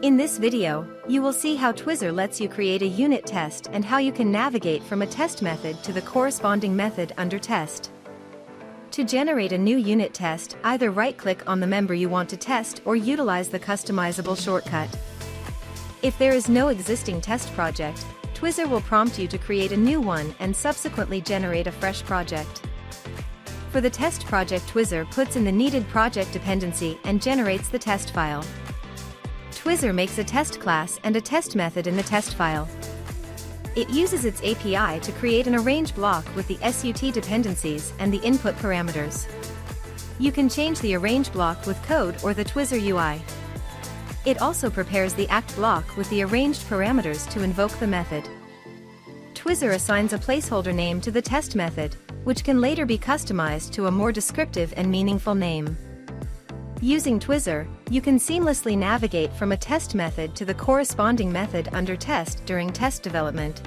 In this video, you will see how Twizzar lets you create a unit test and how you can navigate from a test method to the corresponding method under test. To generate a new unit test, either right-click on the member you want to test or utilize the customizable shortcut. If there is no existing test project, Twizzar will prompt you to create a new one and subsequently generate a fresh project. For the test project, Twizzar puts in the needed project dependency and generates the test file. Twizzar makes a test class and a test method in the test file. It uses its API to create an arrange block with the SUT dependencies and the input parameters. You can change the arrange block with code or the Twizzar UI. It also prepares the act block with the arranged parameters to invoke the method. Twizzar assigns a placeholder name to the test method, which can later be customized to a more descriptive and meaningful name. Using Twizzar, you can seamlessly navigate from a test method to the corresponding method under test during test development.